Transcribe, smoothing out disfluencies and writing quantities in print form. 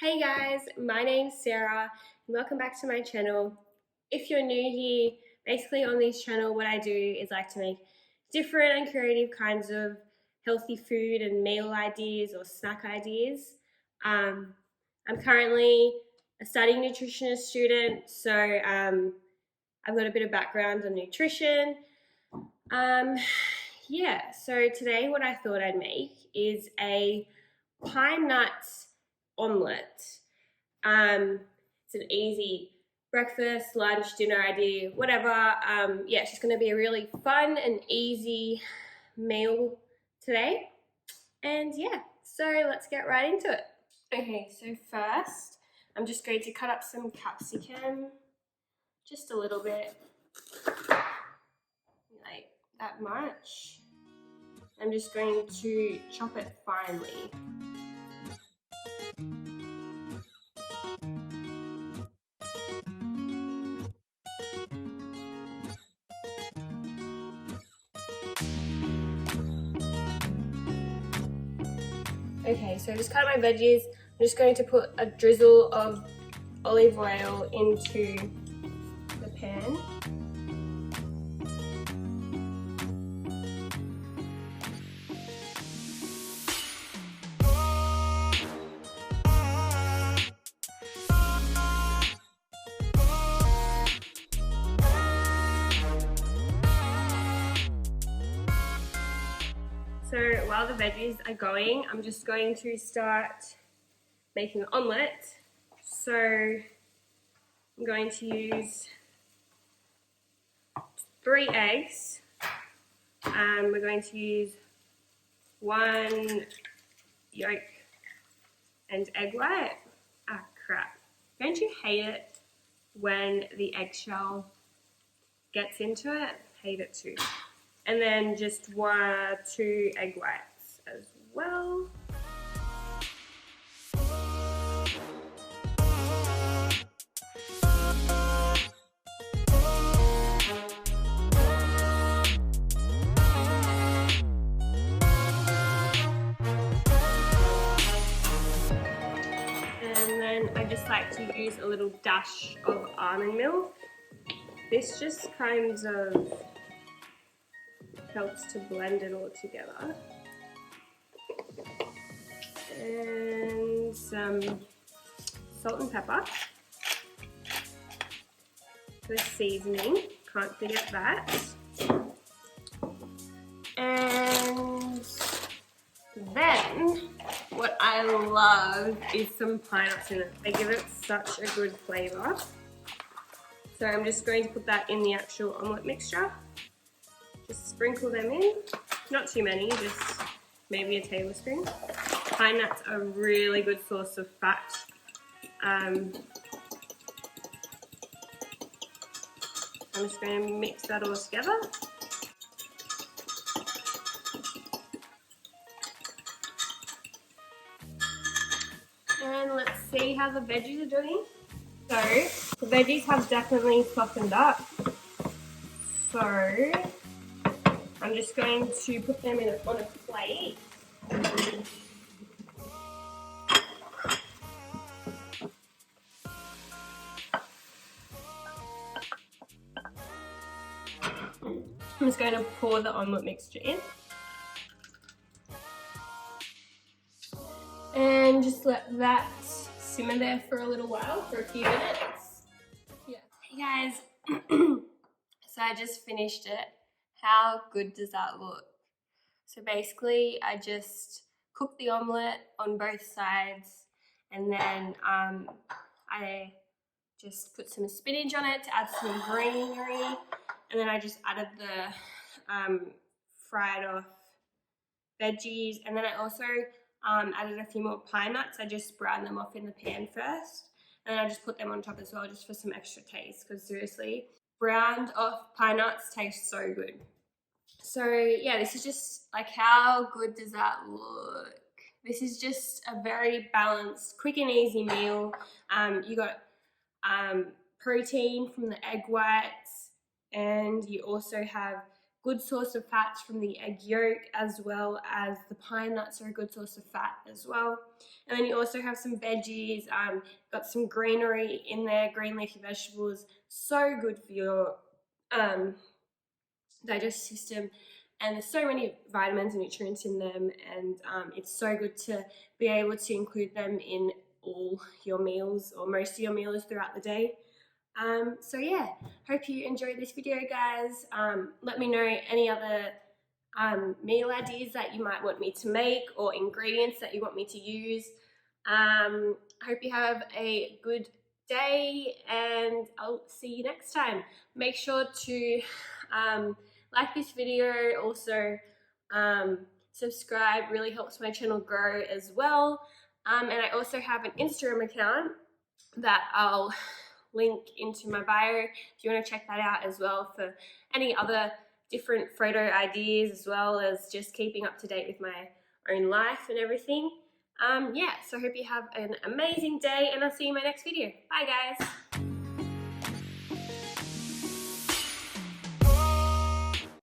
Hey guys, my name's Sarah and welcome back to my channel. If you're new here, basically on this channel what I do is like to make different and creative kinds of healthy food and meal ideas or snack ideas. I'm currently a studying nutritionist student, so I've got a bit of background on nutrition. So today what I thought I'd make is a pine nut omelette. It's an easy breakfast, lunch, dinner idea, whatever. It's just going to be a really fun and easy meal today. And so let's get right into it. Okay, so first I'm just going to cut up some capsicum, just a little bit, like that much. I'm just going to chop it finely. Okay, so I just cut my veggies. I'm just going to put a drizzle of olive oil into the pan. So while the veggies are going, I'm just going to start making an omelette. So I'm going to use 3 eggs. We're going to use 1 yolk and egg white. Ah, crap. Don't you hate it when the eggshell gets into it? Hate it too. And then just 2 egg whites as well. And then I just like to use a little dash of almond milk. This just kind of helps to blend it all together. And some salt and pepper for seasoning, can't forget that. And then what I love is some pine nuts in it. They give it such a good flavour. So I'm just going to put that in the actual omelette mixture. Just sprinkle them in, not too many, just maybe a tablespoon. Pine nuts are a really good source of fat. I'm just going to mix that all together. And let's see how the veggies are doing. So the veggies have definitely softened up. So I'm just going to put them on a plate. I'm just going to pour the omelette mixture in. And just let that simmer there for a little while, for a few minutes. Yeah. Hey guys, so I just finished it. How good does that look? So basically I just cooked the omelette on both sides, and then I just put some spinach on it to add some greenery, and then I just added the fried off veggies, and then I also added a few more pine nuts. I just browned them off in the pan first, and then I just put them on top as well, just for some extra taste, because seriously, browned off pine nuts taste so good. So yeah, this is just like, how good does that look? This is just a very balanced, quick and easy meal. You got protein from the egg whites, and you also have good source of fats from the egg yolk, as well as the pine nuts are a good source of fat as well. And then you also have some veggies, got some greenery in there, green leafy vegetables, so good for your digestive system, and there's so many vitamins and nutrients in them, and it's so good to be able to include them in all your meals, or most of your meals throughout the day. So yeah, hope you enjoyed this video, guys. Let me know any other meal ideas that you might want me to make, or ingredients that you want me to use. Hope you have a good day, and I'll see you next time. Make sure to like this video, also subscribe, really helps my channel grow as well. And I also have an Instagram account that I'll link into my bio if you want to check that out as well, for any other different photo ideas, as well as just keeping up to date with my own life and everything. Yeah, so I hope you have an amazing day, and I'll see you in my next video. Bye, guys.